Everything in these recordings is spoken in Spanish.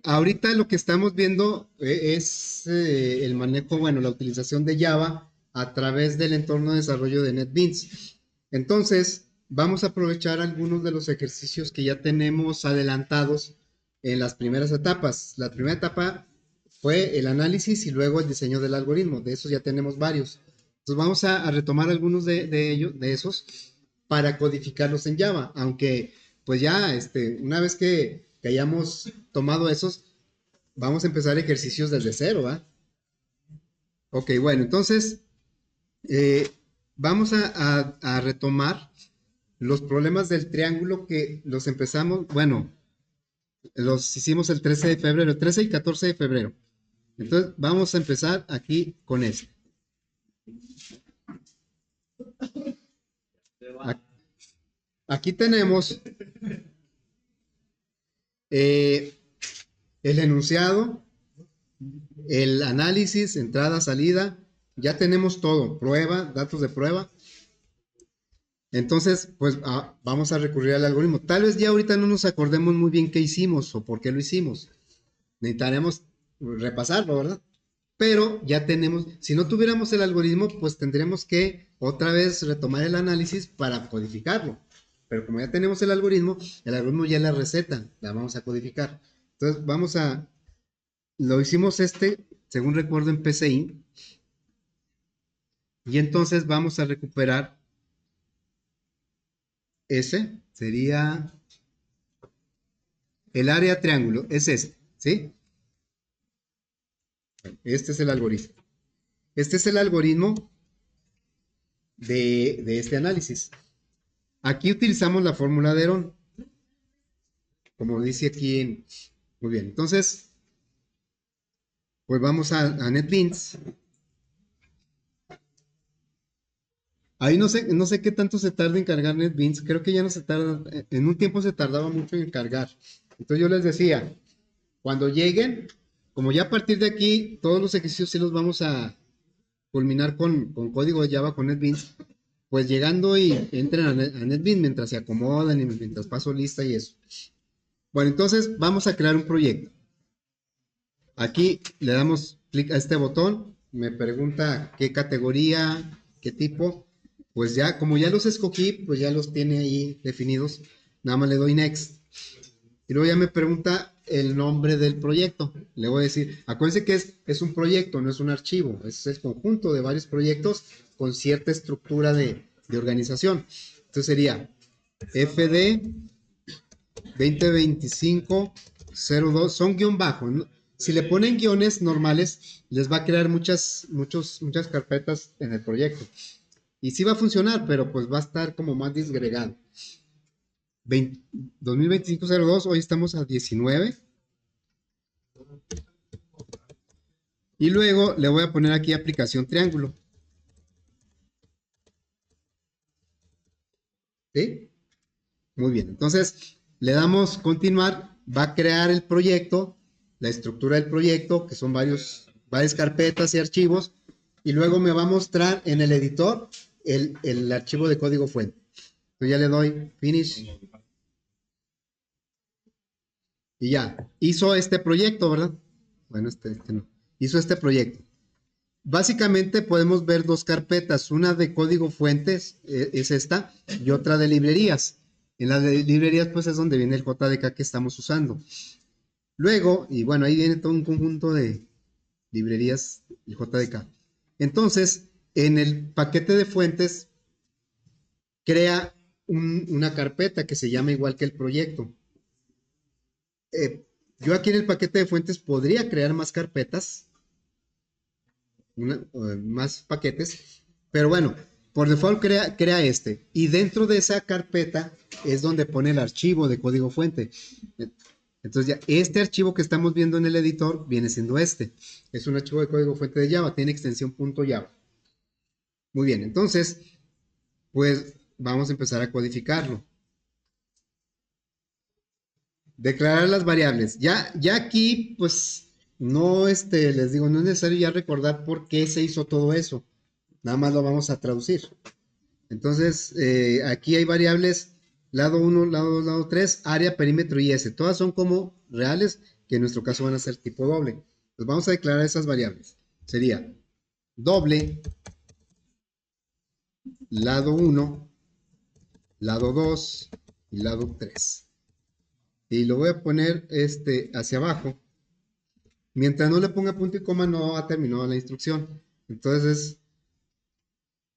ahorita lo que estamos viendo es el manejo, bueno, la utilización de Java a través del entorno de desarrollo de NetBeans. Entonces, vamos a aprovechar algunos de los ejercicios que ya tenemos adelantados en las primeras etapas. La primera etapa fue el análisis y luego el diseño del algoritmo. De esos ya tenemos varios. Entonces, vamos a retomar algunos de ellos, de esos, para codificarlos en Java, aunque pues ya, una vez que hayamos tomado esos, vamos a empezar ejercicios desde cero, ¿va? Ok, bueno, entonces eh, vamos a retomar los problemas del triángulo que los empezamos, bueno, los hicimos el 13 de febrero, el 13 y 14 de febrero. Entonces vamos a empezar aquí con este. Aquí tenemos eh, el enunciado, el análisis, entrada, salida, ya tenemos todo, prueba, datos de prueba. Entonces, pues vamos a recurrir al algoritmo. Tal vez ya ahorita no nos acordemos muy bien qué hicimos o por qué lo hicimos. Necesitaremos repasarlo, ¿verdad? Pero ya tenemos, si no tuviéramos el algoritmo, pues tendremos que otra vez retomar el análisis para codificarlo. Pero como ya tenemos el algoritmo ya es la receta, la vamos a codificar. Entonces, lo hicimos según recuerdo, en PCI. Y entonces vamos a recuperar ese, sería el área triángulo, es este, ¿sí? Este es el algoritmo. Este es el algoritmo de este análisis. Aquí utilizamos la fórmula de Herón, como dice aquí muy bien. Entonces, pues vamos a NetBeans. Ahí no sé qué tanto se tarda en cargar NetBeans. Creo que ya no se tarda. En un tiempo se tardaba mucho en cargar. Entonces yo les decía, cuando lleguen, como ya a partir de aquí, todos los ejercicios sí los vamos a culminar con código de Java, con NetBeans, pues llegando y entren a NetBeans mientras se acomodan y mientras paso lista y eso. Bueno, entonces vamos a crear un proyecto. Aquí le damos clic a este botón, me pregunta qué categoría, qué tipo, pues ya, como ya los escogí, pues ya los tiene ahí definidos, nada más le doy next. Y luego ya me pregunta el nombre del proyecto. Le voy a decir, acuérdense que es un proyecto, no es un archivo, es el conjunto de varios proyectos con cierta estructura de organización. Entonces sería FD 2025-02, son guión bajo, ¿no? Si le ponen guiones normales, les va a crear muchas carpetas en el proyecto. Y sí va a funcionar, pero pues va a estar como más disgregado. 2025-02, hoy estamos a 19. Y luego le voy a poner aquí aplicación triángulo. ¿Sí? Muy bien. Entonces, le damos continuar. Va a crear el proyecto, la estructura del proyecto, que son varias carpetas y archivos. Y luego me va a mostrar en el editor el archivo de código fuente. Entonces ya le doy finish. Y ya. Hizo este proyecto, ¿verdad? Bueno, este no. Hizo este proyecto. Básicamente podemos ver dos carpetas, una de código fuentes, es esta, y otra de librerías. En la de librerías pues es donde viene el JDK que estamos usando. Luego, y bueno, ahí viene todo un conjunto de librerías, el JDK. Entonces, en el paquete de fuentes, crea una carpeta que se llama igual que el proyecto. Yo aquí en el paquete de fuentes podría crear más carpetas, más paquetes, pero bueno, por default crea este. Y dentro de esa carpeta es donde pone el archivo de código fuente. Entonces ya este archivo que estamos viendo en el editor viene siendo este. Es un archivo de código fuente de Java, tiene extensión .java. Muy bien, entonces, pues vamos a empezar a codificarlo. Declarar las variables. Ya aquí, pues, no, les digo, no es necesario ya recordar por qué se hizo todo eso. Nada más lo vamos a traducir. Entonces, aquí hay variables lado 1, lado 2, lado 3, área, perímetro y S. Todas son como reales que en nuestro caso van a ser tipo doble. Pues vamos a declarar esas variables. Sería doble, lado 1, lado 2 y lado 3. Y lo voy a poner hacia abajo. Mientras no le ponga punto y coma, no ha terminado la instrucción. Entonces es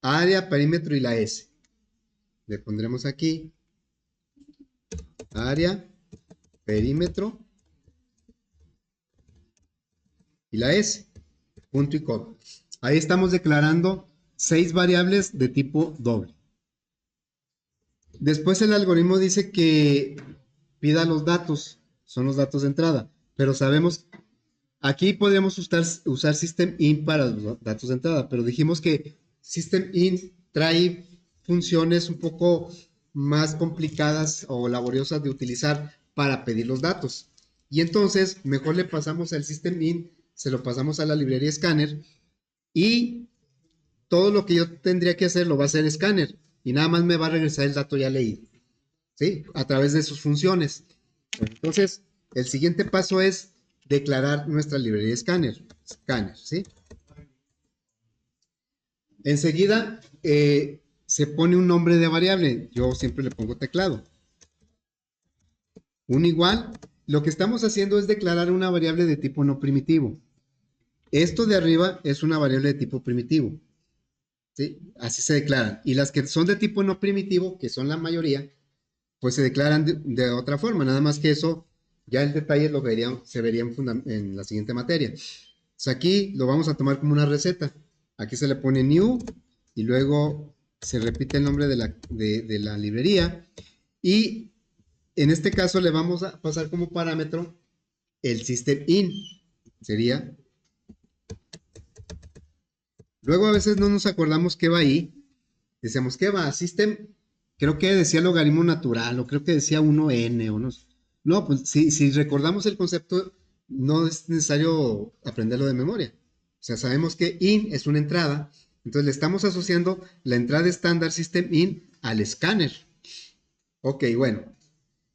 área, perímetro y la S. Le pondremos aquí área, perímetro y la S, punto y coma. Ahí estamos declarando 6 variables de tipo doble. Después el algoritmo dice que pida los datos, son los datos de entrada, pero sabemos, aquí podríamos usar system_in para los datos de entrada, pero dijimos que system_in trae funciones un poco más complicadas o laboriosas de utilizar para pedir los datos. Y entonces, mejor le pasamos al system_in, se lo pasamos a la librería Scanner y todo lo que yo tendría que hacer lo va a hacer Scanner y nada más me va a regresar el dato ya leído, ¿sí? A través de sus funciones. Entonces, el siguiente paso es declarar nuestra librería Scanner, ¿sí? Enseguida se pone un nombre de variable, yo siempre le pongo teclado. Un igual, lo que estamos haciendo es declarar una variable de tipo no primitivo. Esto de arriba es una variable de tipo primitivo, ¿sí? Así se declaran. Y las que son de tipo no primitivo, que son la mayoría, pues se declaran de otra forma, nada más que eso, ya el detalle se vería en la siguiente materia. Entonces aquí lo vamos a tomar como una receta. Aquí se le pone new y luego se repite el nombre de la librería y en este caso le vamos a pasar como parámetro el system_in. Sería. Luego a veces no nos acordamos qué va ahí. Decíamos, ¿qué va? System, creo que decía logaritmo natural, o creo que decía 1n, o no. No, pues si recordamos el concepto, no es necesario aprenderlo de memoria. O sea, sabemos que in es una entrada, entonces le estamos asociando la entrada estándar system_in al escáner. Ok, bueno.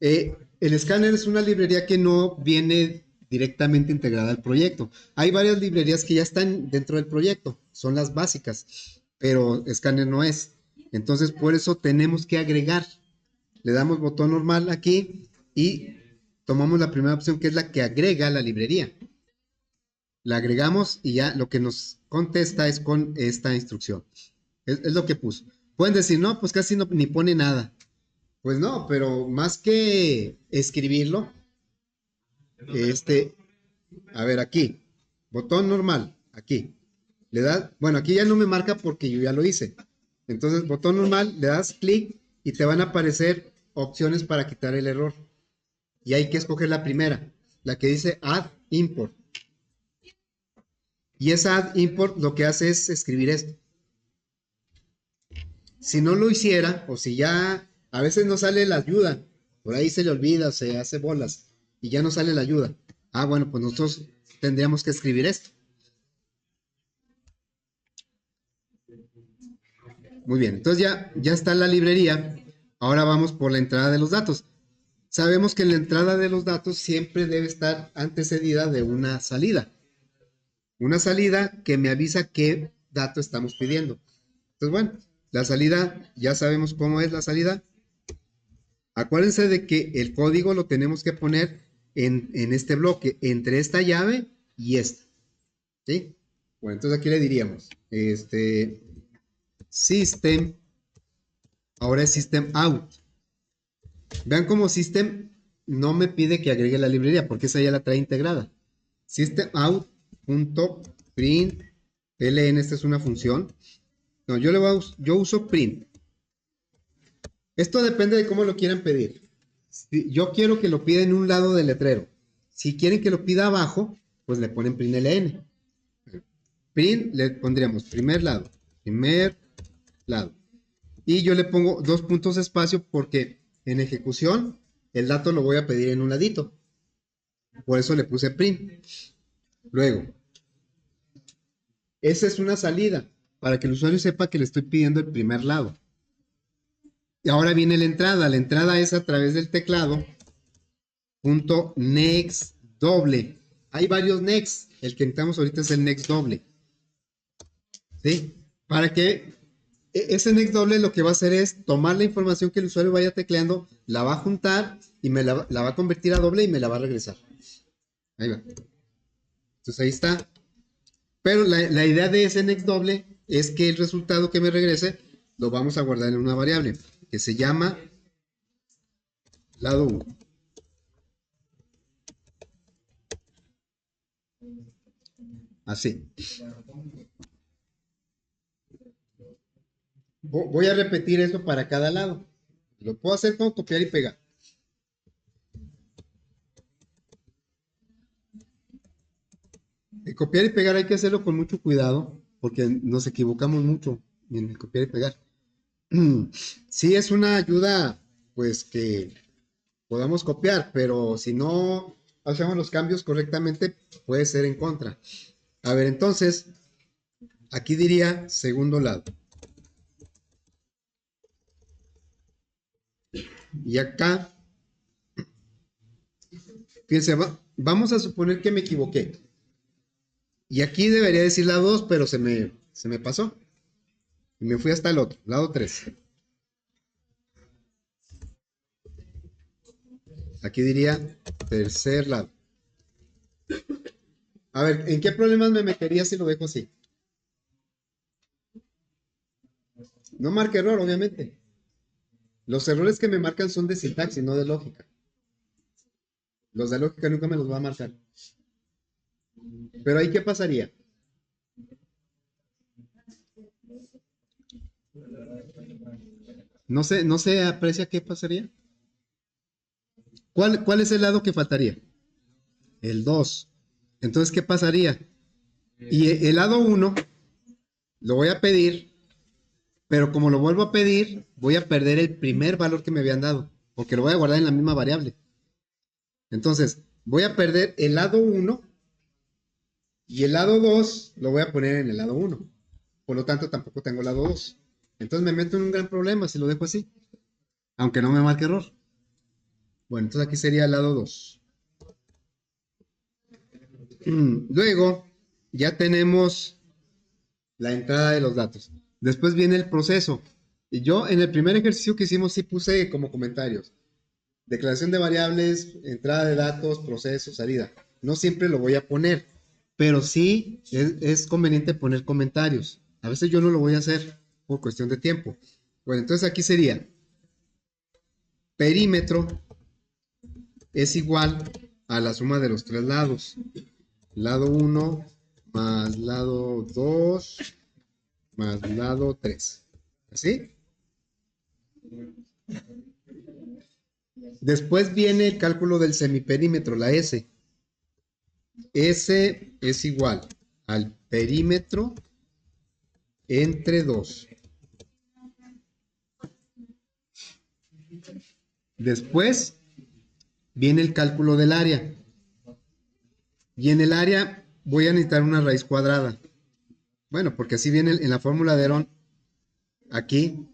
El escáner es una librería que no viene directamente integrada al proyecto. Hay varias librerías que ya están dentro del proyecto, son las básicas, pero Scanner no es. Entonces, por eso tenemos que agregar. Le damos botón normal aquí y tomamos la primera opción que es la que agrega la librería. La agregamos y ya lo que nos contesta es con esta instrucción. Es lo que puso. Pueden decir, no, pues casi no, ni pone nada. Pues no, pero más que escribirlo, a ver aquí, botón normal, aquí. Le das, bueno, aquí ya no me marca porque yo ya lo hice. Entonces, botón normal, le das clic y te van a aparecer opciones para quitar el error. Y hay que escoger la primera, la que dice add import. Y esa add import lo que hace es escribir esto. Si no lo hiciera, o si ya a veces no sale la ayuda, por ahí se le olvida, se hace bolas y ya no sale la ayuda. Ah, bueno, pues nosotros tendríamos que escribir esto. Muy bien, entonces ya está la librería. Ahora vamos por la entrada de los datos. Sabemos que la entrada de los datos siempre debe estar antecedida de una salida. Una salida que me avisa qué dato estamos pidiendo. Entonces, bueno, la salida, ya sabemos cómo es la salida. Acuérdense de que el código lo tenemos que poner en este bloque, entre esta llave y esta. ¿Sí? Bueno, entonces aquí le diríamos, system, ahora es system out. Vean cómo system no me pide que agregue la librería, porque esa ya la trae integrada. System out.print, ln, esta es una función. No, yo uso print. Esto depende de cómo lo quieran pedir. Si yo quiero que lo pida en un lado del letrero. Si quieren que lo pida abajo, pues le ponen print ln. Print le pondríamos primer lado. Y yo le pongo 2 puntos de espacio porque en ejecución el dato lo voy a pedir en un ladito. Por eso le puse print. Luego, esa es una salida para que el usuario sepa que le estoy pidiendo el primer lado. Y ahora viene la entrada. La entrada es a través del teclado .next doble. Hay varios next. El que necesitamos ahorita es el next doble. ¿Sí? Para que ese next doble lo que va a hacer es tomar la información que el usuario vaya tecleando, la va a juntar y la va a convertir a doble y me la va a regresar. Ahí va. Entonces ahí está. Pero la idea de ese next doble es que el resultado que me regrese lo vamos a guardar en una variable que se llama lado 1. Así. Voy a repetir eso para cada lado. Lo puedo hacer como copiar y pegar. El copiar y pegar hay que hacerlo con mucho cuidado porque nos equivocamos mucho en el copiar y pegar. Sí es una ayuda, pues que podamos copiar, pero si no hacemos los cambios correctamente, puede ser en contra. A ver, entonces, aquí diría segundo lado. Y acá, fíjense, vamos a suponer que me equivoqué. Y aquí debería decir lado 2, pero se me pasó. Y me fui hasta el otro, lado 3. Aquí diría tercer lado. A ver, ¿en qué problemas me metería si lo dejo así? No marca error, obviamente. Los errores que me marcan son de sintaxis, no de lógica. Los de lógica nunca me los va a marcar. Pero ahí, ¿qué pasaría? No se aprecia qué pasaría. ¿Cuál es el lado que faltaría? El 2. Entonces, ¿qué pasaría? Y el lado 1 lo voy a pedir, pero como lo vuelvo a pedir, voy a perder el primer valor que me habían dado, porque lo voy a guardar en la misma variable. Entonces, voy a perder el lado 1 y el lado 2 lo voy a poner en el lado 1. Por lo tanto, tampoco tengo lado 2. Entonces me meto en un gran problema si lo dejo así, aunque no me marque error. Bueno, entonces aquí sería el lado 2. Luego, ya tenemos la entrada de los datos. Después viene el proceso. Y yo en el primer ejercicio que hicimos sí puse como comentarios. Declaración de variables, entrada de datos, proceso, salida. No siempre lo voy a poner, pero sí es conveniente poner comentarios. A veces yo no lo voy a hacer por cuestión de tiempo. Bueno, entonces aquí sería perímetro es igual a la suma de los tres lados. Lado 1 más lado 2 más lado 3. ¿Así? Después viene el cálculo del semiperímetro, la S. S es igual al perímetro entre 2. Después viene el cálculo del área. Y en el área voy a necesitar una raíz cuadrada. Bueno, porque así viene en la fórmula de Herón. Aquí,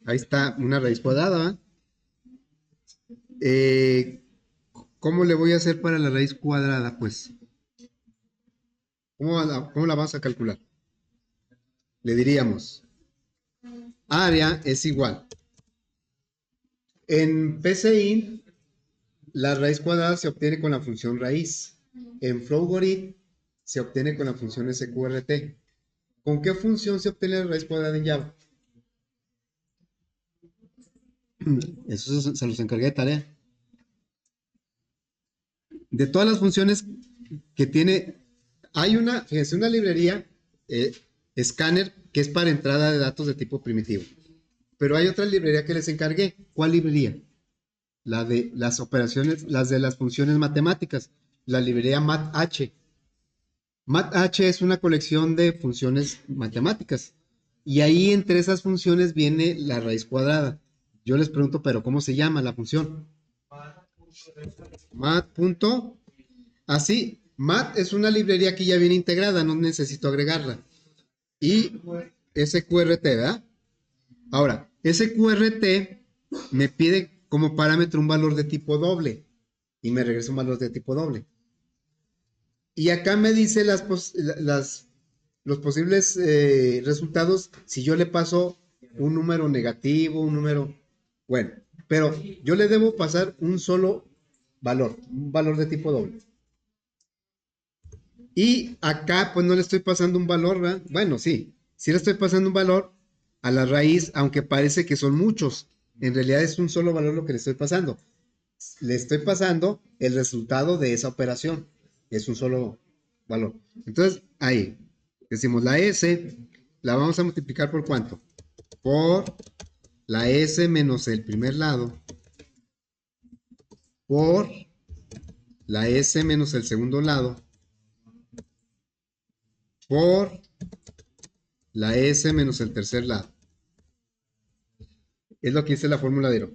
ahí está una raíz cuadrada. ¿Cómo le voy a hacer para la raíz cuadrada? Pues, ¿cómo la vas a calcular? Le diríamos, área es igual. En PCIN, la raíz cuadrada se obtiene con la función raíz. En Flowgorit se obtiene con la función SQRT. ¿Con qué función se obtiene la raíz cuadrada en Java? Eso se los encargué de tarea. De todas las funciones que tiene, hay fíjense, una librería, Scanner, que es para entrada de datos de tipo primitivo. Pero hay otra librería que les encargué. ¿Cuál librería? La de las operaciones, las de las funciones matemáticas. La librería MathH. MathH es una colección de funciones matemáticas. Y ahí entre esas funciones viene la raíz cuadrada. Yo les pregunto, ¿pero cómo se llama la función? Math. Así, Math es una librería que ya viene integrada, no necesito agregarla. Y SQRT, ¿verdad? Ahora, SQRT me pide como parámetro un valor de tipo doble. y me regresa un valor de tipo doble. Y acá me dice los posibles resultados si yo le paso un número negativo, un número... Bueno, pero yo le debo pasar un solo valor, un valor de tipo doble. Y acá pues no le estoy pasando un valor, ¿verdad? Bueno, sí le estoy pasando un valor a la raíz, aunque parece que son muchos. En realidad es un solo valor lo que le estoy pasando. Le estoy pasando el resultado de esa operación. Es un solo valor. Entonces, ahí, decimos la S, la vamos a multiplicar por ¿cuánto? Por la S menos el primer lado, por la S menos el segundo lado, por la S menos el tercer lado. Es lo que dice la fórmula de Ero.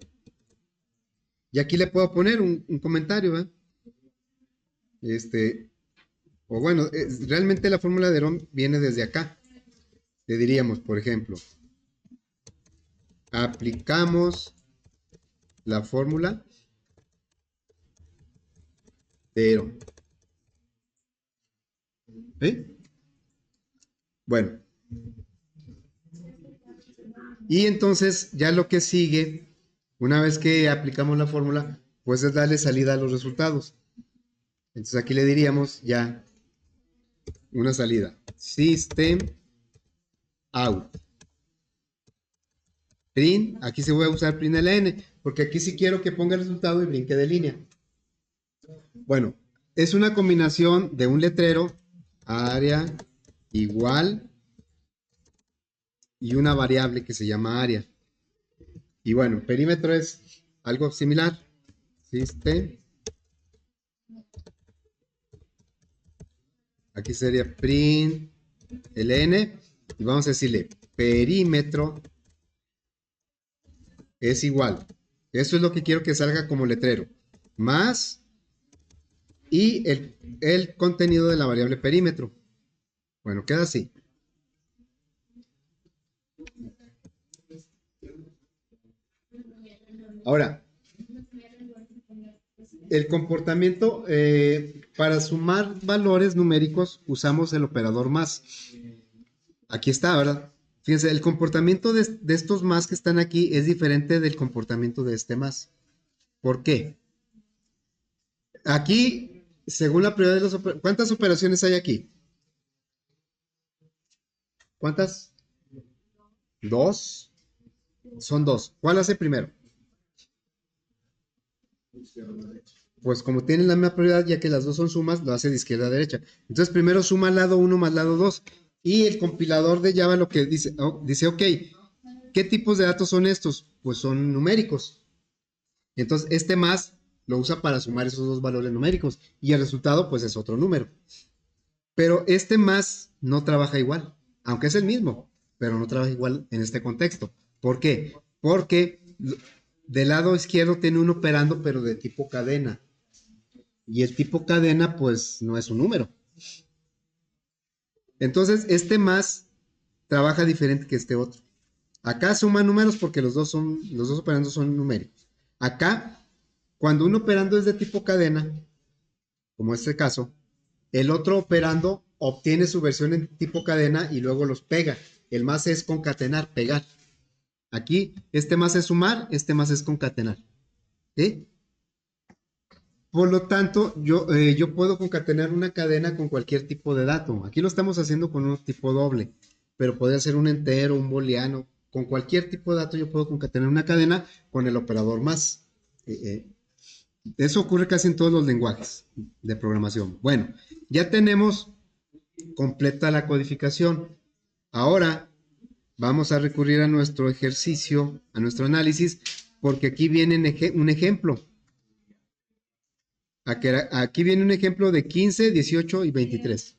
Y aquí le puedo poner un comentario, ¿verdad? O bueno, realmente la fórmula de Ero viene desde acá. Le diríamos, por ejemplo, aplicamos la fórmula de Ero. ¿Sí? Bueno. Y entonces ya lo que sigue, una vez que aplicamos la fórmula, pues es darle salida a los resultados. Entonces aquí le diríamos ya una salida. System out. Print, aquí se voy a usar print ln, porque aquí sí quiero que ponga el resultado y brinque de línea. Bueno, es una combinación de un letrero, área igual, y una variable que se llama área. Y bueno, perímetro es algo similar. System. Aquí sería print ln y vamos a decirle perímetro es igual. Eso es lo que quiero que salga como letrero. Más y el contenido de la variable perímetro. Bueno, queda así. Ahora, el comportamiento, para sumar valores numéricos usamos el operador más. Aquí está, ¿verdad? Fíjense, el comportamiento de estos más que están aquí es diferente del comportamiento de este más. ¿Por qué? Aquí, según la prioridad de las operaciones, ¿cuántas operaciones hay aquí? ¿Cuántas? Dos. Son dos. ¿Cuál hace primero? Pues como tienen la misma prioridad, ya que las dos son sumas, lo hace de izquierda a derecha. Entonces primero suma lado 1 más lado 2. Y el compilador de Java lo que dice, dice, ok, ¿qué tipos de datos son estos? Pues son numéricos. Entonces este más lo usa para sumar esos dos valores numéricos. Y el resultado pues es otro número. Pero este más no trabaja igual, aunque es el mismo, pero no trabaja igual en este contexto. ¿Por qué? Porque del lado izquierdo tiene un operando, pero de tipo cadena. Y el tipo cadena, pues, no es un número. Entonces, este más trabaja diferente que este otro. Acá suma números porque los dos operandos son numéricos. Acá, cuando un operando es de tipo cadena, como este caso, el otro operando obtiene su versión en tipo cadena y luego los pega. El más es concatenar, pegar. Aquí, este más es sumar, este más es concatenar. ¿Sí? Por lo tanto, yo puedo concatenar una cadena con cualquier tipo de dato. Aquí lo estamos haciendo con un tipo doble, pero podría ser un entero, un booleano. Con cualquier tipo de dato yo puedo concatenar una cadena con el operador más. Eso ocurre casi en todos los lenguajes de programación. Bueno, ya tenemos completa la codificación. Ahora vamos a recurrir a nuestro ejercicio, a nuestro análisis, porque aquí viene un ejemplo. Aquí viene un ejemplo de 15, 18 y 23.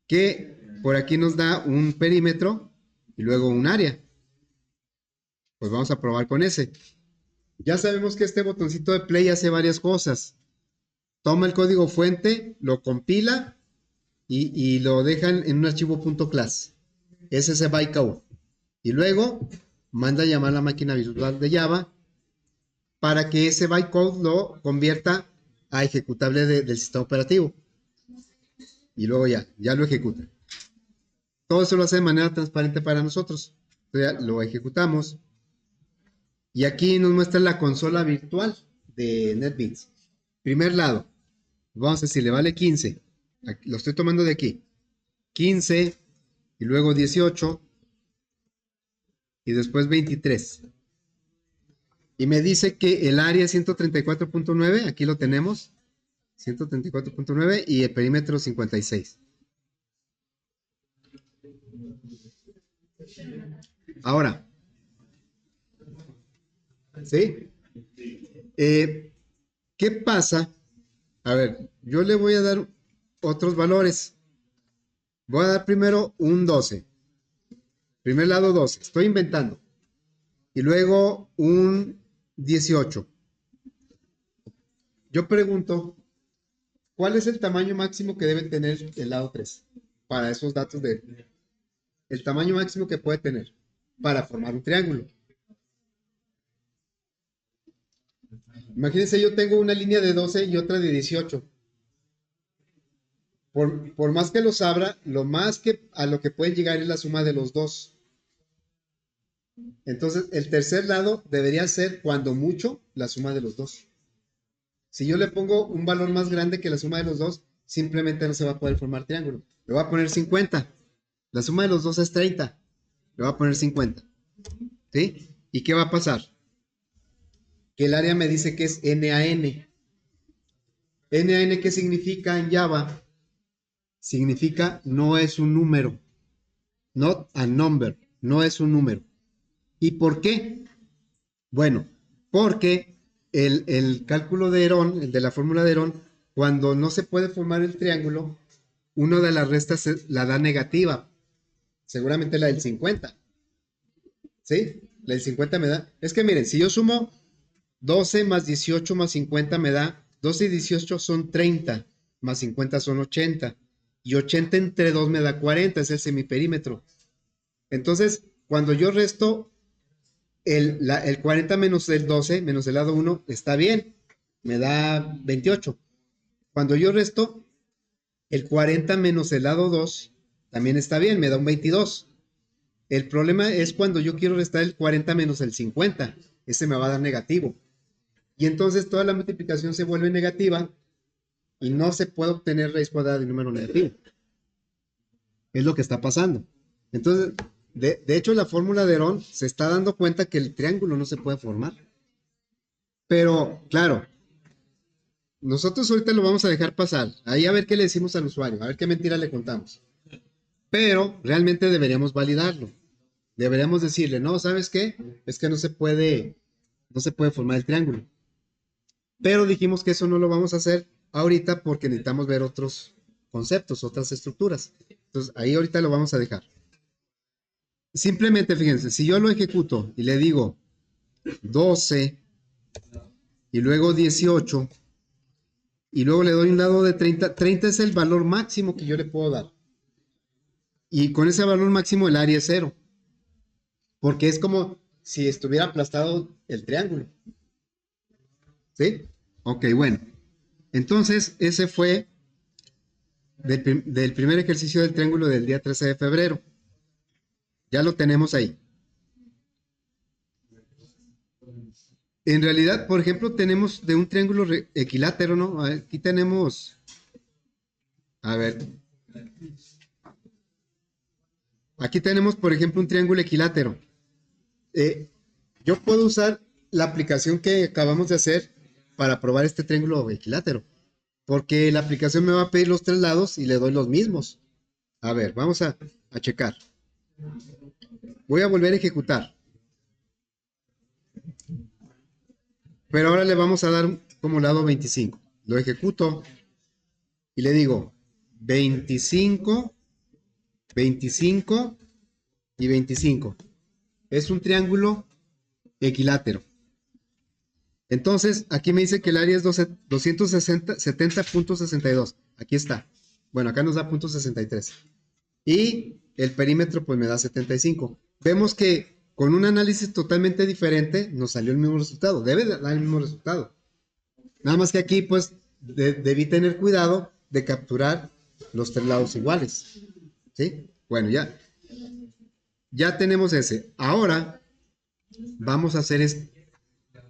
Que por aquí nos da un perímetro y luego un área. Pues vamos a probar con ese. Ya sabemos que este botoncito de play hace varias cosas. Toma el código fuente, lo compila y lo dejan en un archivo .class. Ese es bytecode. Y luego manda a llamar a la máquina virtual de Java para que ese bytecode lo convierta a ejecutable del sistema operativo. Y luego ya lo ejecuta. Todo eso lo hace de manera transparente para nosotros. Entonces ya lo ejecutamos. Y aquí nos muestra la consola virtual de NetBeans. Primer lado, vamos a decirle, vale 15. Aquí, lo estoy tomando de aquí. 15 y luego 18 y después 23. Y me dice que el área es 134.9, aquí lo tenemos. 134.9 y el perímetro 56. Ahora, ¿sí? ¿Qué pasa? A ver, yo le voy a dar otros valores. Voy a dar primero un 12. Primer lado 12, estoy inventando. Y luego un 18. Yo pregunto, ¿cuál es el tamaño máximo que debe tener el lado 3? Para esos datos el tamaño máximo que puede tener para formar un triángulo. Imagínense, yo tengo una línea de 12 y otra de 18. Por más que los abra, lo más que a lo que pueden llegar es la suma de los dos. Entonces, el tercer lado debería ser, cuando mucho, la suma de los dos. Si yo le pongo un valor más grande que la suma de los dos, simplemente no se va a poder formar triángulo. Le voy a poner 50. La suma de los dos es 30. Le voy a poner 50. ¿Sí? ¿Y qué va a pasar? Que el área me dice que es NaN. NaN, ¿qué significa en Java? Significa no es un número. Not a number. No es un número. ¿Y por qué? Bueno, porque el cálculo de Herón, el de la fórmula de Herón, cuando no se puede formar el triángulo, una de las restas la da negativa. Seguramente la del 50. ¿Sí? La del 50 me da. Es que miren, si yo sumo 12 más 18 más 50 me da 12 y 18 son 30, más 50 son 80. Y 80 entre 2 me da 40, es el semiperímetro. Entonces, cuando yo resto el 40 menos el 12, menos el lado 1, está bien, me da 28. Cuando yo resto el 40 menos el lado 2, también está bien, me da un 22. El problema es cuando yo quiero restar el 40 menos el 50, ese me va a dar negativo. Y entonces toda la multiplicación se vuelve negativa y no se puede obtener raíz cuadrada de un número negativo. Es lo que está pasando. Entonces, de hecho, la fórmula de Herón se está dando cuenta que el triángulo no se puede formar. Pero, claro, nosotros ahorita lo vamos a dejar pasar. Ahí a ver qué le decimos al usuario, a ver qué mentira le contamos. Pero realmente deberíamos validarlo. Deberíamos decirle, no, ¿sabes qué? Es que no se puede formar el triángulo. Pero dijimos que eso no lo vamos a hacer ahorita porque necesitamos ver otros conceptos, otras estructuras. Entonces, ahí ahorita lo vamos a dejar. Simplemente, fíjense, si yo lo ejecuto y le digo 12 y luego 18 y luego le doy un lado de 30, 30 es el valor máximo que yo le puedo dar. Y con ese valor máximo el área es 0. Porque es como si estuviera aplastado el triángulo. ¿Sí? Ok, bueno. Entonces, ese fue del primer ejercicio del triángulo del día 13 de febrero. Ya lo tenemos ahí. En realidad, por ejemplo, tenemos de un triángulo equilátero, ¿no? Aquí tenemos, a ver, aquí tenemos, por ejemplo, un triángulo equilátero. Yo puedo usar la aplicación que acabamos de hacer para probar este triángulo equilátero, porque la aplicación me va a pedir los tres lados y le doy los mismos. A ver, vamos a checar. Voy a volver a ejecutar. Pero ahora le vamos a dar como lado 25. Lo ejecuto y le digo 25, 25 y 25. Es un triángulo equilátero. Entonces, aquí me dice que el área es 270.62. Aquí está. Bueno, acá nos da .63. Y el perímetro pues me da 75. Vemos que con un análisis totalmente diferente, nos salió el mismo resultado. Debe de dar el mismo resultado. Nada más que aquí, pues, debí tener cuidado de capturar los tres lados iguales. ¿Sí? Bueno, ya tenemos ese. Ahora vamos a hacer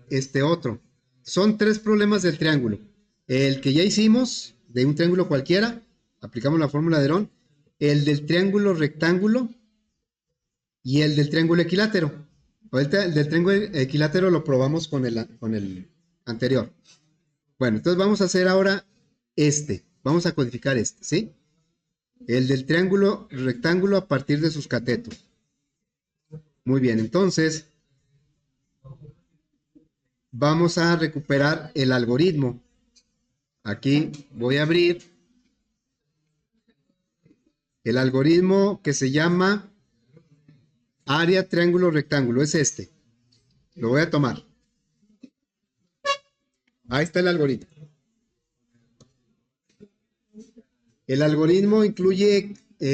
este otro. Son tres problemas del triángulo. El que ya hicimos, de un triángulo cualquiera, aplicamos la fórmula de Herón. El del triángulo rectángulo y el del triángulo equilátero. Ahorita el del triángulo equilátero lo probamos con el anterior. Bueno, entonces vamos a hacer ahora este. Vamos a codificar este, ¿sí? El del triángulo rectángulo a partir de sus catetos. Muy bien, entonces vamos a recuperar el algoritmo. Aquí voy a abrir el algoritmo que se llama área triángulo rectángulo. Es este. Lo voy a tomar. Ahí está el algoritmo. El algoritmo incluye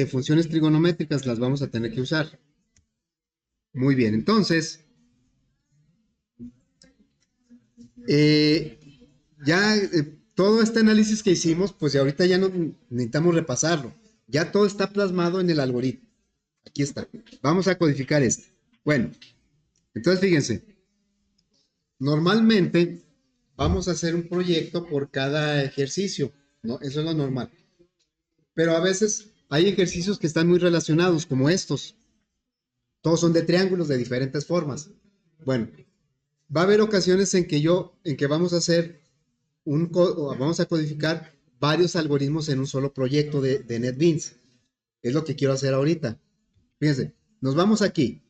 funciones trigonométricas, las vamos a tener que usar. Muy bien, entonces, todo este análisis que hicimos, pues ya ahorita ya no necesitamos repasarlo. Ya todo está plasmado en el algoritmo. Aquí está. Vamos a codificar este. Bueno, entonces fíjense. Normalmente vamos a hacer un proyecto por cada ejercicio, ¿no? Eso es lo normal. Pero a veces hay ejercicios que están muy relacionados, como estos. Todos son de triángulos de diferentes formas. Bueno, va a haber ocasiones en que vamos a hacer vamos a codificar varios algoritmos en un solo proyecto de NetBeans. Es lo que quiero hacer ahorita. Fíjense, nos vamos aquí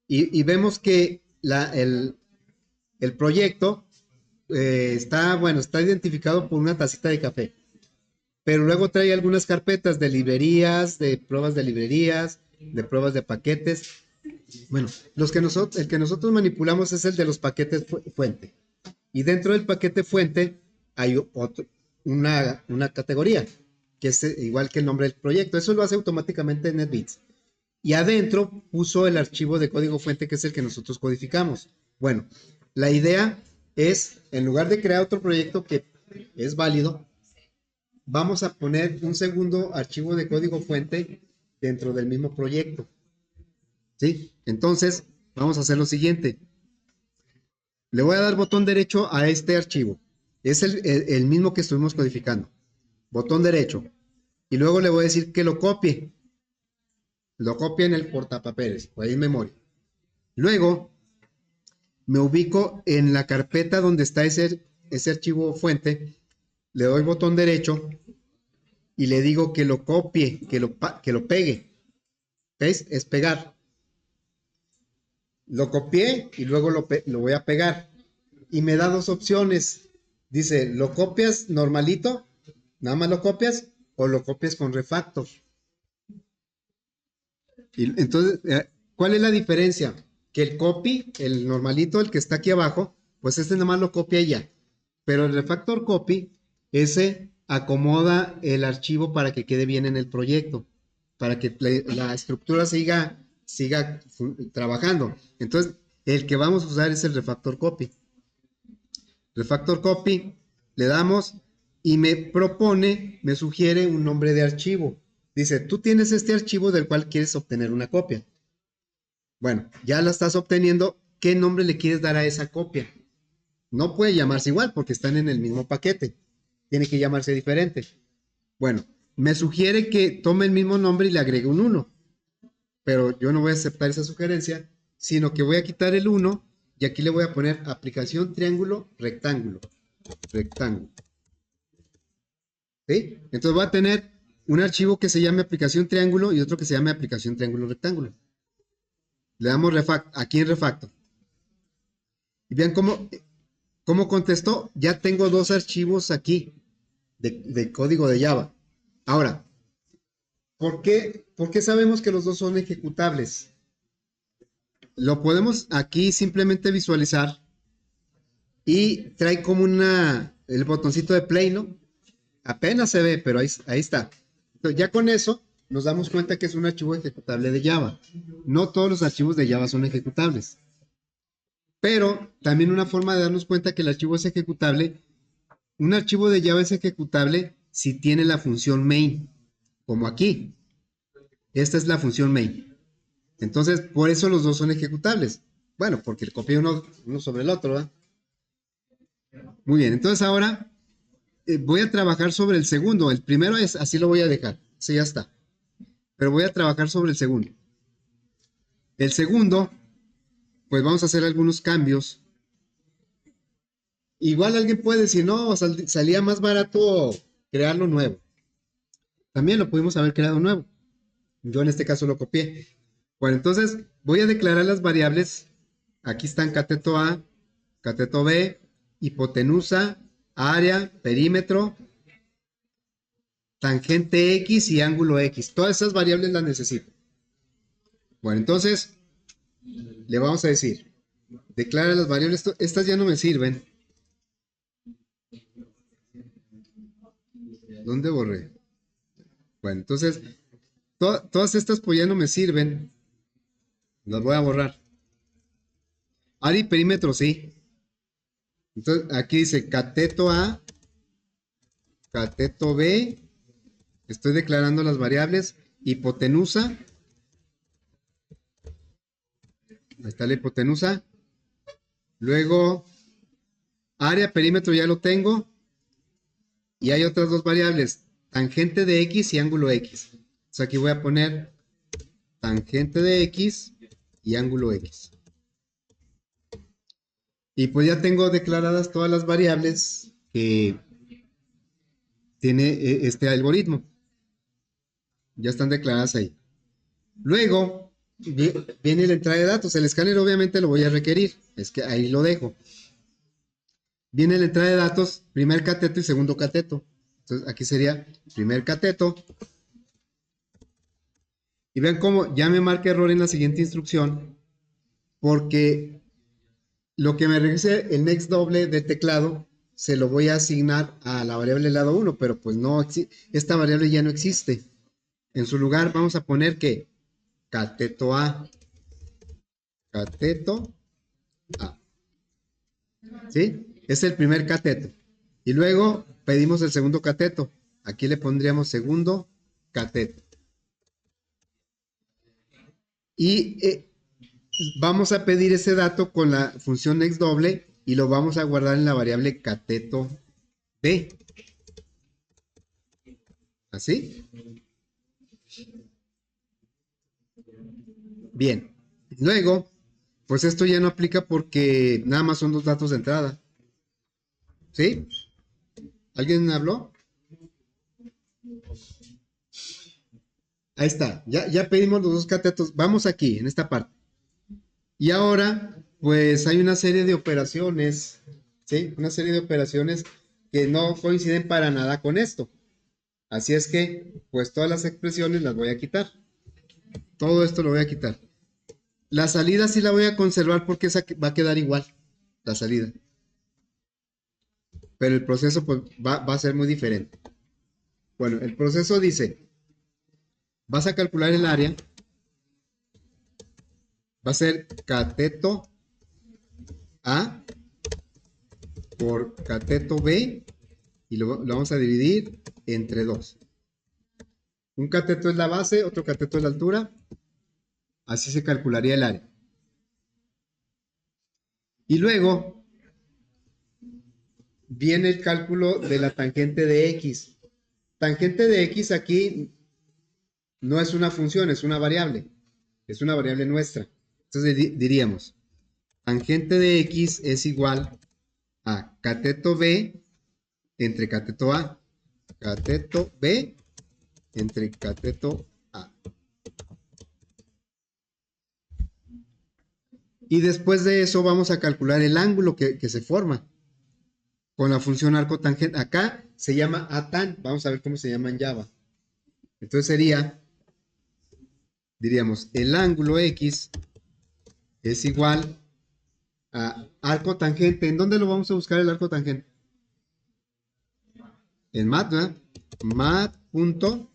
y vemos que el proyecto está identificado por una tacita de café. Pero luego trae algunas carpetas de librerías, de pruebas de librerías, de pruebas de paquetes. Bueno, el que nosotros manipulamos es el de los paquetes fuente. Y dentro del paquete fuente hay una categoría, que es igual que el nombre del proyecto. Eso lo hace automáticamente NetBeans. Y adentro puso el archivo de código fuente, que es el que nosotros codificamos. Bueno, la idea es, en lugar de crear otro proyecto que es válido, vamos a poner un segundo archivo de código fuente dentro del mismo proyecto. ¿Sí? Entonces, vamos a hacer lo siguiente. Le voy a dar botón derecho a este archivo. Es el mismo que estuvimos codificando. Botón derecho. Y luego le voy a decir que lo copie. Lo copie en el portapapeles, o ahí en memoria. Luego, me ubico en la carpeta donde está ese archivo fuente. Le doy botón derecho y le digo que lo copie, que lo pegue. ¿Ves? Es pegar. Lo copié y luego lo voy a pegar. Y me da dos opciones. Dice, ¿lo copias normalito? ¿Nada más lo copias? ¿O lo copias con refactor? Y entonces, ¿cuál es la diferencia? Que el copy, el normalito, el que está aquí abajo, pues este nada más lo copia y ya. Pero el refactor copy, ese acomoda el archivo para que quede bien en el proyecto, para que la estructura siga trabajando. Entonces, el que vamos a usar es el refactor copy. Refactor copy, le damos y me sugiere un nombre de archivo. Dice, tú tienes este archivo del cual quieres obtener una copia. Bueno, ya la estás obteniendo. ¿Qué nombre le quieres dar a esa copia? No puede llamarse igual porque están en el mismo paquete. Tiene que llamarse diferente. Bueno, me sugiere que tome el mismo nombre y le agregue un 1. Pero yo no voy a aceptar esa sugerencia, sino que voy a quitar el 1 y aquí le voy a poner aplicación triángulo rectángulo. Rectángulo. ¿Sí? Entonces voy a tener un archivo que se llame aplicación triángulo y otro que se llame aplicación triángulo rectángulo. Le damos aquí en refactor. Y vean cómo contestó. Ya tengo dos archivos aquí de código de Java. Ahora, ¿por qué sabemos que los dos son ejecutables? Lo podemos aquí simplemente visualizar y trae como el botoncito de play, ¿no? Apenas se ve, pero ahí está. Entonces, ya con eso nos damos cuenta que es un archivo ejecutable de Java. No todos los archivos de Java son ejecutables. Pero también una forma de darnos cuenta que el archivo es ejecutable, un archivo de Java es ejecutable si tiene la función main, como aquí. Esta es la función main. Entonces, por eso los dos son ejecutables. Bueno, porque le copié uno sobre el otro, ¿verdad? Muy bien, entonces ahora voy a trabajar sobre el segundo. El primero es, así lo voy a dejar. Sí, ya está. Pero voy a trabajar sobre el segundo. El segundo, pues vamos a hacer algunos cambios. Igual alguien puede decir, no, salía más barato crearlo nuevo. También lo pudimos haber creado nuevo. Yo en este caso lo copié. Bueno, entonces voy a declarar las variables. Aquí están cateto A, cateto B, hipotenusa, área, perímetro, tangente X y ángulo X. Todas esas variables las necesito. Bueno, entonces le vamos a decir, declara las variables. Estas ya no me sirven. ¿Dónde borré? Bueno, entonces todas estas pues ya no me sirven. Las voy a borrar. Área y perímetro sí. Entonces aquí dice cateto A, cateto B. Estoy declarando las variables. Hipotenusa. Ahí está la hipotenusa. Luego, área, perímetro ya lo tengo. Y hay otras dos variables. Tangente de X y ángulo X. Entonces aquí voy a poner tangente de X y ángulo X. Y pues ya tengo declaradas todas las variables que tiene este algoritmo. Ya están declaradas ahí. Luego viene la entrada de datos. El escáner obviamente lo voy a requerir. Es que ahí lo dejo. Viene la entrada de datos, primer cateto y segundo cateto. Entonces aquí sería primer cateto. Y vean cómo ya me marca error en la siguiente instrucción. Porque lo que me regrese el next doble del teclado se lo voy a asignar a la variable lado 1. Pero pues no, esta variable ya no existe. En su lugar vamos a poner que cateto A. Cateto A. ¿Sí? Es el primer cateto. Y luego pedimos el segundo cateto. Aquí le pondríamos segundo cateto. Y vamos a pedir ese dato con la función next doble y lo vamos a guardar en la variable cateto B. ¿Así? Bien. Luego, pues esto ya no aplica porque nada más son dos datos de entrada. ¿Sí? ¿Alguien habló? Ahí está. Ya pedimos los dos catetos. Vamos aquí, en esta parte. Y ahora, pues hay una serie de operaciones, ¿sí? Una serie de operaciones que no coinciden para nada con esto. Así es que, pues todas las expresiones las voy a quitar. Todo esto lo voy a quitar. La salida sí la voy a conservar porque esa va a quedar igual, la salida. Pero el proceso pues, va a ser muy diferente. Bueno, el proceso dice, vas a calcular el área, va a ser cateto A por cateto B y lo vamos a dividir entre 2. Un cateto es la base, otro cateto es la altura. Así se calcularía el área. Y luego viene el cálculo de la tangente de X. Tangente de X aquí no es una función, es una variable. Es una variable nuestra. Entonces diríamos, tangente de X es igual a cateto B entre cateto A. Cateto B entre cateto A. Y después de eso vamos a calcular el ángulo que se forma con la función arco tangente. Acá se llama atan. Vamos a ver cómo se llama en Java. Entonces diríamos, el ángulo X es igual a arco tangente. ¿En dónde lo vamos a buscar el arco tangente? En mat, ¿verdad? Mat punto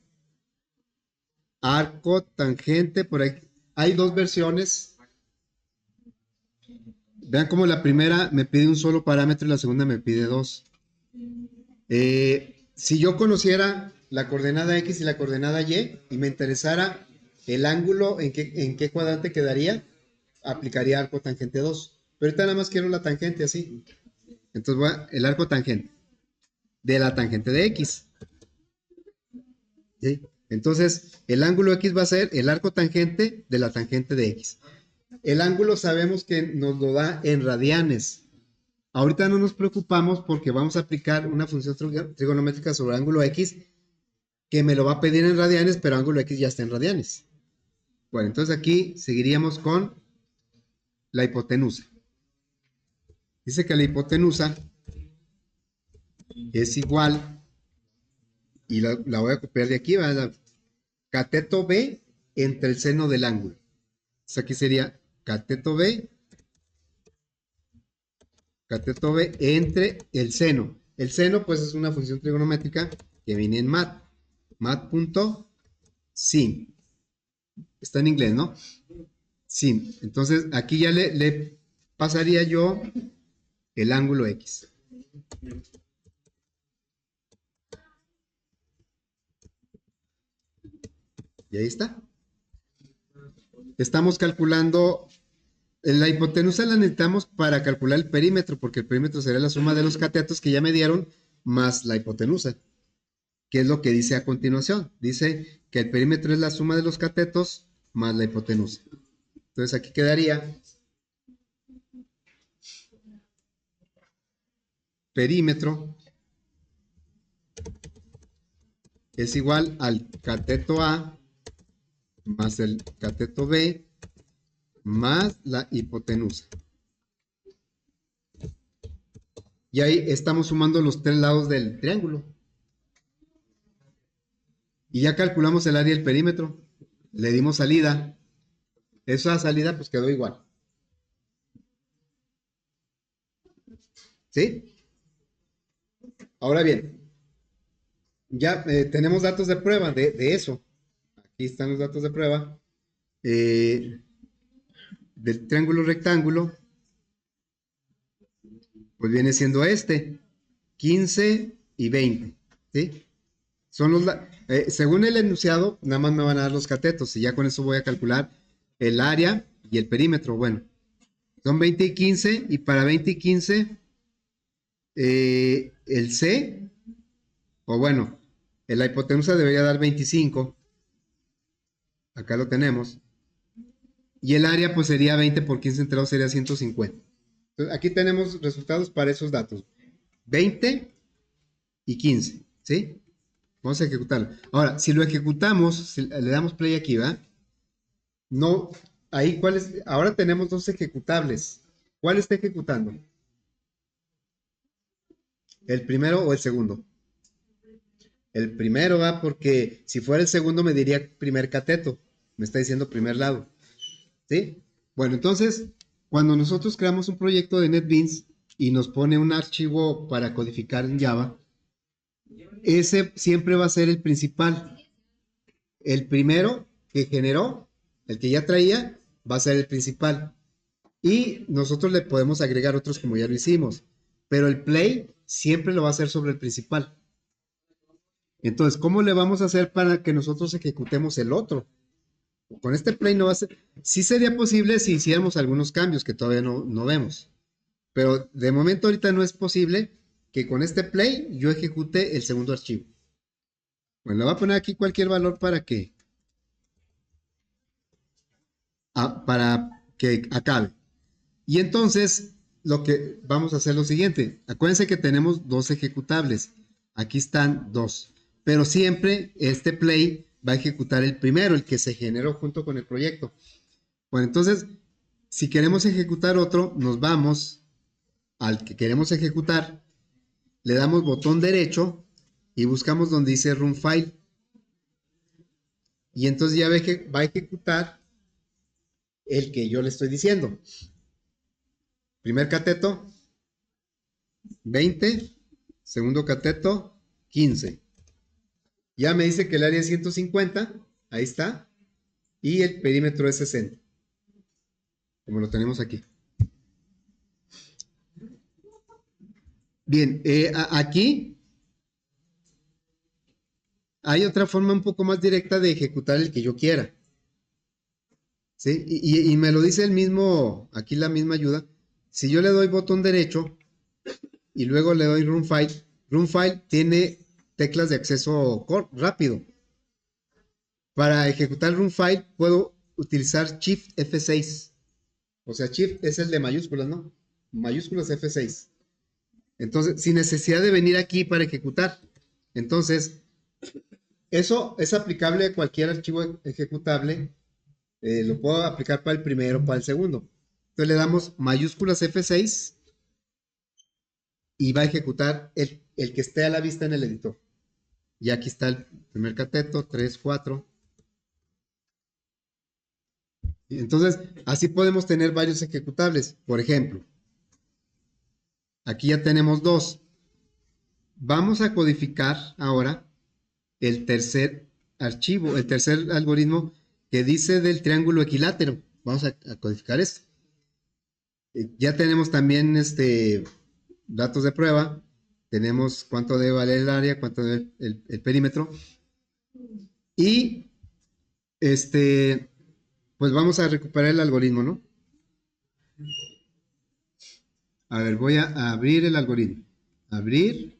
arco tangente, por ahí. Hay dos versiones. Vean cómo la primera me pide un solo parámetro y la segunda me pide dos. Si yo conociera la coordenada X y la coordenada Y y me interesara el ángulo en qué cuadrante quedaría, aplicaría arco tangente 2. Pero ahorita nada más quiero la tangente así. Entonces voy a el arco tangente de la tangente de X. ¿Sí? Entonces el ángulo X va a ser el arco tangente de la tangente de X. El ángulo sabemos que nos lo da en radianes. Ahorita no nos preocupamos porque vamos a aplicar una función trigonométrica sobre ángulo X que me lo va a pedir en radianes, pero ángulo X ya está en radianes. Bueno, entonces aquí seguiríamos con la hipotenusa. Dice que la hipotenusa es igual, y la voy a copiar de aquí, ¿verdad? Cateto B entre el seno del ángulo. Entonces aquí sería cateto B entre el seno. El seno pues es una función trigonométrica que viene en mat. Mat.sin. Está en inglés, ¿no? Sin. Entonces aquí ya le pasaría yo el ángulo X. Y ahí está. Estamos calculando, la hipotenusa la necesitamos para calcular el perímetro, porque el perímetro sería la suma de los catetos que ya me dieron más la hipotenusa. ¿Qué es lo que dice a continuación? Dice que el perímetro es la suma de los catetos más la hipotenusa. Entonces aquí quedaría perímetro es igual al cateto A más el cateto B más la hipotenusa. Y ahí estamos sumando los tres lados del triángulo. Y ya calculamos el área del perímetro. Le dimos salida. Esa salida pues quedó igual. ¿Sí? Ahora bien, ya tenemos datos de prueba de eso. Aquí están los datos de prueba. Del triángulo rectángulo, pues viene siendo 15 y 20. ¿Sí? Son según el enunciado, nada más me van a dar los catetos y ya con eso voy a calcular el área y el perímetro. Bueno, son 20 y 15 y para 20 y 15 el C, o bueno, la hipotenusa debería dar 25. Acá lo tenemos. Y el área pues sería 20 por 15 entre 2 sería 150. Entonces, aquí tenemos resultados para esos datos. 20 y 15, ¿sí? Vamos a ejecutarlo. Ahora, si lo ejecutamos, si le damos play aquí, ¿va? No, ahí cuáles, ahora tenemos dos ejecutables. ¿Cuál está ejecutando? ¿El primero o el segundo? El primero va porque si fuera el segundo me diría primer cateto. Me está diciendo primer lado. ¿Sí? Bueno, entonces, cuando nosotros creamos un proyecto de NetBeans y nos pone un archivo para codificar en Java, ese siempre va a ser el principal. El primero que generó, el que ya traía, va a ser el principal. Y nosotros le podemos agregar otros como ya lo hicimos. Pero el play siempre lo va a hacer sobre el principal. Entonces, ¿cómo le vamos a hacer para que nosotros ejecutemos el otro? Con este play no va a ser. Sí sería posible si hiciéramos algunos cambios que todavía no vemos. Pero de momento ahorita no es posible que con este play yo ejecute el segundo archivo. Bueno, le voy a poner aquí cualquier valor para que acabe. Y entonces lo que vamos a hacer es lo siguiente. Acuérdense que tenemos dos ejecutables. Aquí están dos. Pero siempre este play va a ejecutar el primero, el que se generó junto con el proyecto. Bueno, entonces, si queremos ejecutar otro, nos vamos al que queremos ejecutar, le damos botón derecho y buscamos donde dice Run File. Y entonces ya ve que va a ejecutar el que yo le estoy diciendo. Primer cateto, 20. Segundo cateto, 15. Ya me dice que el área es 150. Ahí está. Y el perímetro es 60. Como lo tenemos aquí. Bien, aquí hay otra forma un poco más directa de ejecutar el que yo quiera. ¿Sí? Y me lo dice el mismo, aquí la misma ayuda. Si yo le doy botón derecho y luego le doy Run File tiene teclas de acceso rápido. Para ejecutar Run File puedo utilizar Shift F6. O sea, Shift es el de mayúsculas, ¿no? Mayúsculas F6. Entonces, sin necesidad de venir aquí para ejecutar. Entonces, eso es aplicable a cualquier archivo ejecutable. Lo puedo aplicar para el primero, para el segundo. Entonces le damos mayúsculas F6 y va a ejecutar el que esté a la vista en el editor. Y aquí está el primer cateto, 3, 4. Entonces, así podemos tener varios ejecutables. Por ejemplo, aquí ya tenemos 2. Vamos a codificar ahora el tercer archivo, el tercer algoritmo que dice del triángulo equilátero. Vamos a codificar esto. Ya tenemos también datos de prueba. Tenemos cuánto debe valer el área, cuánto debe el perímetro. Y pues vamos a recuperar el algoritmo, ¿no? A ver, voy a abrir el algoritmo. Abrir.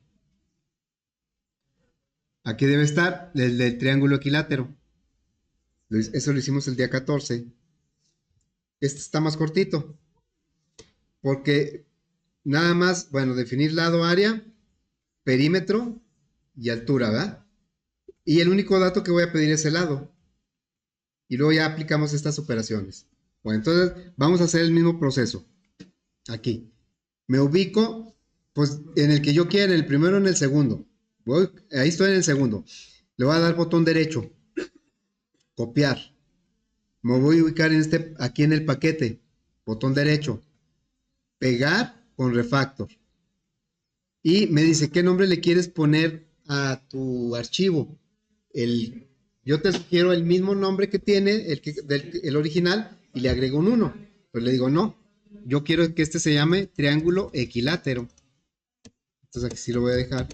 Aquí debe estar el del triángulo equilátero. Eso lo hicimos el día 14. Este está más cortito. Porque nada más, bueno, definir lado, área, perímetro y altura, ¿verdad? Y el único dato que voy a pedir es el lado. Y luego ya aplicamos estas operaciones. Bueno, entonces vamos a hacer el mismo proceso. Aquí. Me ubico, pues, en el que yo quiera, en el primero o en el segundo. Ahí estoy en el segundo. Le voy a dar botón derecho. Copiar. Me voy a ubicar aquí en el paquete. Botón derecho. Pegar con refactor. Y me dice, ¿qué nombre le quieres poner a tu archivo? Yo te sugiero el mismo nombre que tiene el original y le agrego un 1. Pues le digo, no, yo quiero que este se llame triángulo equilátero. Entonces aquí sí lo voy a dejar.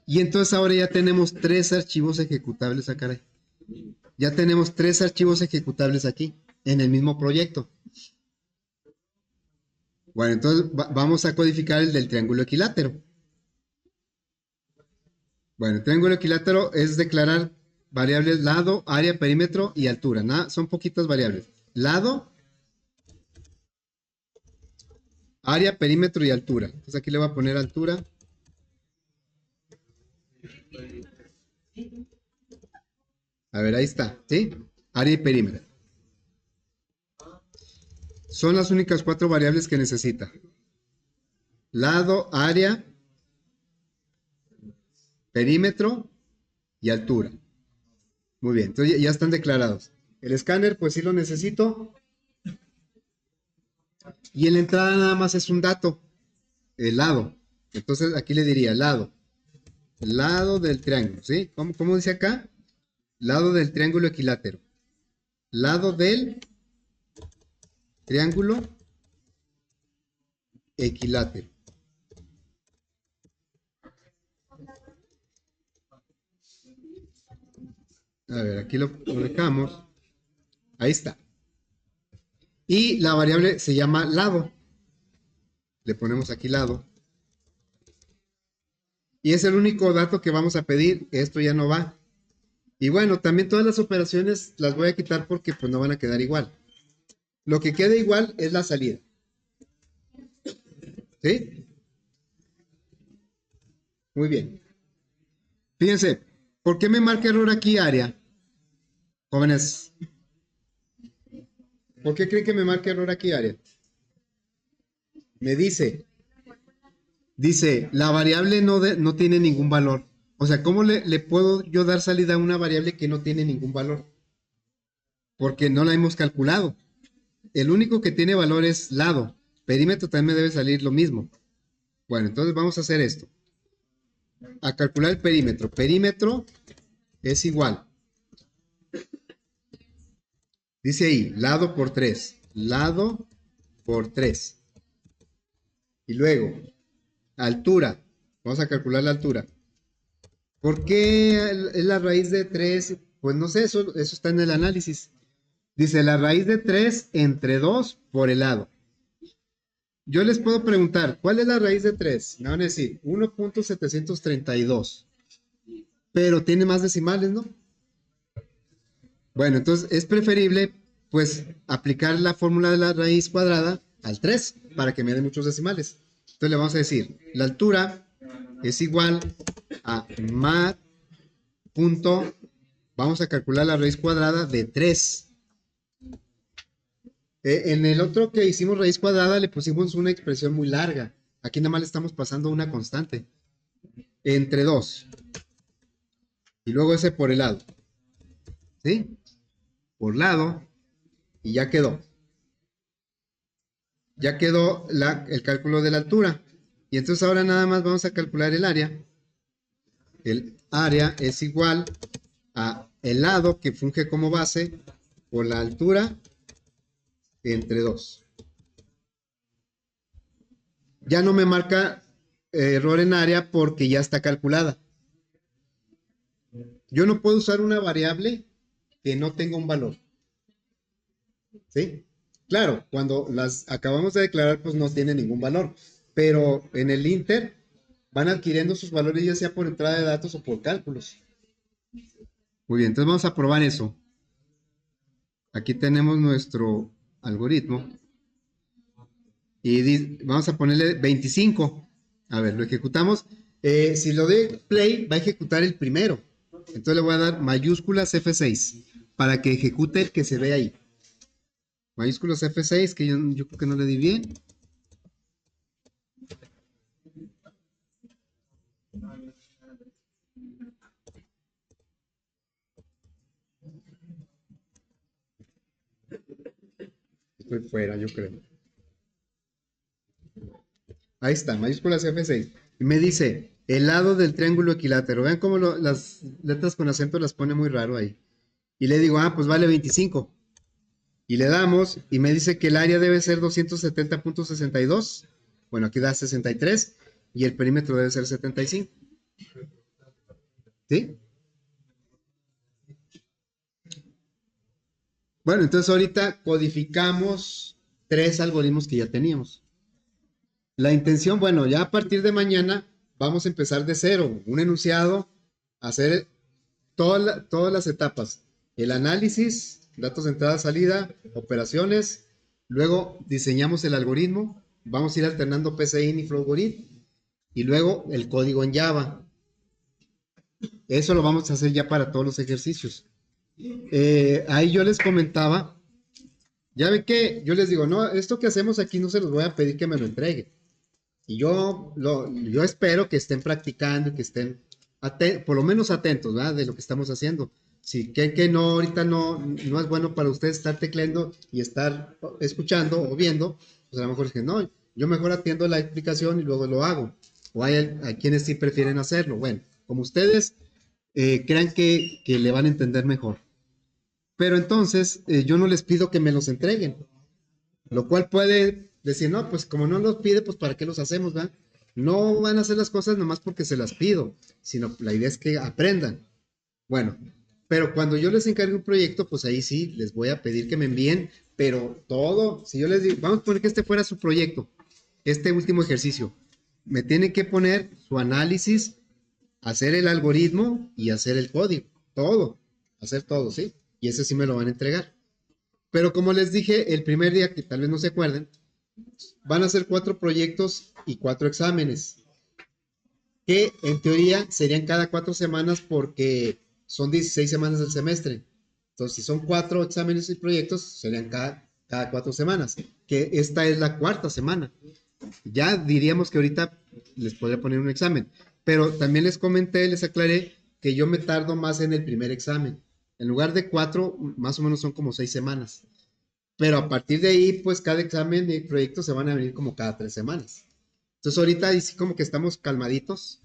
Y entonces ahora ya tenemos 3 archivos ejecutables acá. Ya tenemos 3 archivos ejecutables aquí, en el mismo proyecto. Bueno, entonces vamos a codificar el del triángulo equilátero. Bueno, el triángulo equilátero es declarar variables lado, área, perímetro y altura. Son poquitas variables. Lado, área, perímetro y altura. Entonces aquí le voy a poner altura. A ver, ahí está, ¿sí? Área y perímetro. Son las únicas 4 variables que necesita. Lado, área, perímetro y altura. Muy bien, entonces ya están declarados. El escáner, pues sí lo necesito. Y en la entrada nada más es un dato, el lado. Entonces aquí le diría lado del triángulo, ¿sí? ¿Cómo dice acá? Lado del triángulo equilátero. Lado del triángulo equilátero. A ver, aquí lo dejamos. Ahí está. Y la variable se llama lado. Le ponemos aquí lado. Y es el único dato que vamos a pedir. Esto ya no va. Y bueno, también todas las operaciones las voy a quitar porque pues no van a quedar igual. Lo que queda igual es la salida. ¿Sí? Muy bien. Fíjense, ¿por qué me marca error aquí área? Jóvenes, ¿por qué creen que me marca error aquí área? Me dice, la variable no tiene ningún valor. O sea, ¿cómo le puedo yo dar salida a una variable que no tiene ningún valor? Porque no la hemos calculado. El único que tiene valor es lado. Perímetro también me debe salir lo mismo. Bueno, entonces vamos a hacer esto. a calcular el perímetro. Perímetro es igual. Dice ahí, lado por 3. Lado por 3. Y luego, altura. Vamos a calcular la altura. ¿Por qué es la raíz de 3? Pues no sé, eso está en el análisis. Dice la raíz de 3 entre 2 por el lado. Yo les puedo preguntar, ¿cuál es la raíz de 3? Me van a decir 1.732. Pero tiene más decimales, ¿no? Bueno, entonces es preferible, pues, aplicar la fórmula de la raíz cuadrada al 3 para que me dé muchos decimales. Entonces le vamos a decir, la altura es igual a mat punto, vamos a calcular la raíz cuadrada de 3. En el otro que hicimos raíz cuadrada le pusimos una expresión muy larga. Aquí nada más le estamos pasando una constante. Entre 2. Y luego ese por el lado. ¿Sí? Por lado. Y ya quedó. Ya quedó el cálculo de la altura. Y entonces ahora nada más vamos a calcular el área. El área es igual a el lado que funge como base por la altura entre 2. Ya no me marca error en área porque ya está calculada. Yo no puedo usar una variable que no tenga un valor. ¿Sí? Claro, cuando las acabamos de declarar, pues no tiene ningún valor. Pero en el Inter van adquiriendo sus valores ya sea por entrada de datos o por cálculos. Muy bien, entonces vamos a probar eso. Aquí tenemos nuestro algoritmo. Y vamos a ponerle 25. A ver, lo ejecutamos. Si lo doy play, va a ejecutar el primero. Entonces le voy a dar mayúsculas F6 para que ejecute el que se ve ahí. Mayúsculas F6, que yo creo que no le di bien. Estoy fuera, yo creo. Ahí está, mayúsculas F6. Y me dice, el lado del triángulo equilátero. Vean cómo las letras con acento las pone muy raro ahí. Y le digo, pues vale 25. Y le damos, y me dice que el área debe ser 270.62. Bueno, aquí da 63. Y el perímetro debe ser 75. ¿Sí? Bueno, entonces ahorita codificamos 3 algoritmos que ya teníamos. La intención, bueno, ya a partir de mañana vamos a empezar de cero, un enunciado, hacer todas las etapas, el análisis, datos de entrada, salida, operaciones, luego diseñamos el algoritmo, vamos a ir alternando PCIN y Flowgrid, y luego el código en Java. Eso lo vamos a hacer ya para todos los ejercicios. Ahí yo les comentaba, ya ven que yo les digo, no, esto que hacemos aquí no se los voy a pedir que me lo entregue. Y yo espero que estén practicando y que estén por lo menos atentos, ¿verdad? De lo que estamos haciendo. Si creen que no, ahorita no es bueno para ustedes estar tecleando y estar escuchando o viendo, pues a lo mejor es que no, yo mejor atiendo la explicación y luego lo hago. O hay quienes sí prefieren hacerlo. Bueno, como ustedes crean que le van a entender mejor. Pero entonces yo no les pido que me los entreguen. Lo cual puede decir, no, pues como no los pide, pues ¿para qué los hacemos, va? No van a hacer las cosas nomás porque se las pido, sino la idea es que aprendan. Bueno, pero cuando yo les encargue un proyecto, pues ahí sí les voy a pedir que me envíen, pero todo, si yo les digo, vamos a poner que este fuera su proyecto, este último ejercicio, me tienen que poner su análisis, hacer el algoritmo y hacer el código, todo, hacer todo, ¿sí? Y ese sí me lo van a entregar. Pero como les dije el primer día, que tal vez no se acuerden, van a ser 4 proyectos y 4 exámenes, que en teoría serían cada 4 semanas porque son 16 semanas del semestre. Entonces, si son 4 exámenes y proyectos, serían cada 4 semanas, que esta es la cuarta semana. Ya diríamos que ahorita les podría poner un examen, pero también les comenté, les aclaré que yo me tardo más en el primer examen. En lugar de 4, más o menos son como 6 semanas. Pero a partir de ahí, pues cada examen y proyecto se van a venir como cada 3 semanas. Entonces ahorita ahí sí como que estamos calmaditos,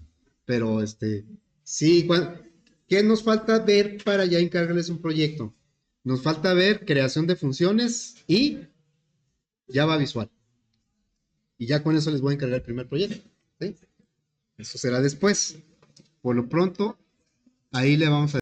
pero sí, ¿qué nos falta ver para ya encargarles un proyecto? Nos falta ver creación de funciones y Java visual. Y ya con eso les voy a encargar el primer proyecto. ¿Sí? Eso será después. Por lo pronto, ahí le vamos a